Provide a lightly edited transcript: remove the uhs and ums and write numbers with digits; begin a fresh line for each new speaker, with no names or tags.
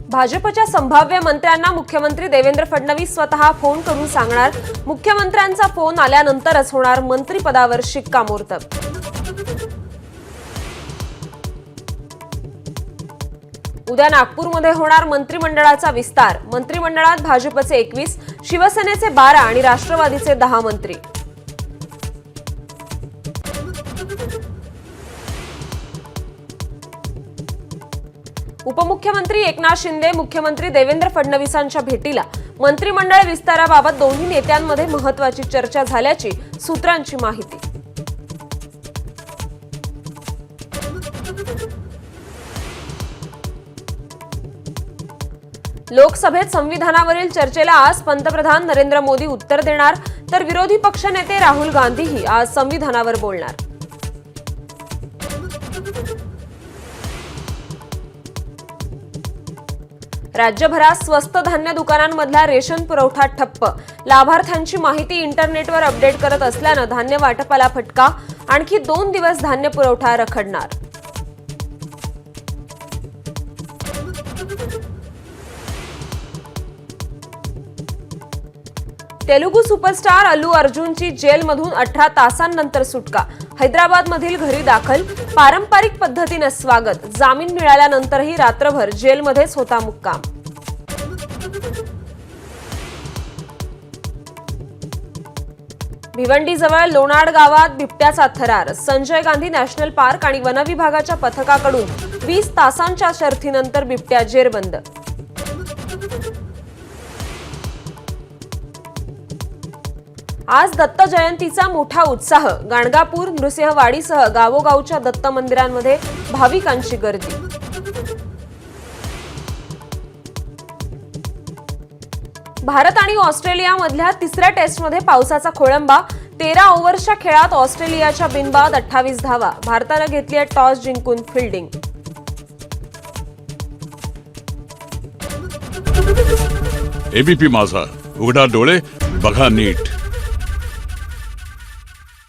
भाजपच्या संभाव्य मंत्र्यांना मुख्यमंत्री देवेंद्र फडणवीस स्वतः फोन करून सांगणार। मुख्यमंत्र्यांचा फोन आल्यानंतरच होणार मंत्रिपदावर शिक्कामोर्तब। उद्या नागपूरमध्ये होणार मंत्रिमंडळाचा विस्तार। मंत्रिमंडळात भाजपचे 21, शिवसेनेचे 12 आणि राष्ट्रवादीचे 10 मंत्री। उपमुख्यमंत्री एकनाथ शिंदे मुख्यमंत्री देवेंद्र फडणवीसांच्या भेटीला। मंत्रिमंडळ विस्ताराबाबत दोन्ही नेत्यांमध्ये महत्त्वाची चर्चा झाल्याची सूत्रांची माहिती। लोकसभेत संविधानावरील चर्चेला आज पंतप्रधान नरेंद्र मोदी उत्तर देणार, तर विरोधी पक्षनेते राहुल गांधीही आज संविधानावर बोलणार। राज्यभरात स्वस्त धान्य दुकानांमधला रेशन पुरवठा ठप्प। लाभार्थ्यांची माहिती इंटरनेटवर अपडेट करत असल्यानं धान्य वाटपाला फटका। आणखी 2 दिवस धान्य पुरवठा रखडणार। तेलुगू सुपरस्टार अल्लू अर्जुनची जेलमधून 18 तासांनंतर सुटका। हैदराबादमधील घरी दाखल। पारंपरिक पद्धतीने स्वागत। जामीन मिळाल्यानंतरही रात्रभर जेलमध्येच होता मुक्काम। भिवंडीजवळ लोणाड गावात बिबट्याचा थरार। संजय गांधी नॅशनल पार्क आणि वनविभागाच्या पथकाकडून 20 तासांच्या शर्थीनंतर बिबट्या जेरबंद। आज दत्त जयंतीचा मोठा उत्साह। गाणगापूर, नृसिंहवाडीसह गावोगावच्या दत्त मंदिरांमध्ये भाविकांची गर्दी। भारत आणि ऑस्ट्रेलियामधल्या तिसऱ्या टेस्टमध्ये पावसाचा खोळंबा। 13 ओव्हर्सच्या खेळात ऑस्ट्रेलियाच्या बिनबाद 28 धावा। भारताने घेतली टॉस जिंकून फिल्डिंग।
एबीपी माझा, उघडा डोळे बघा नीट।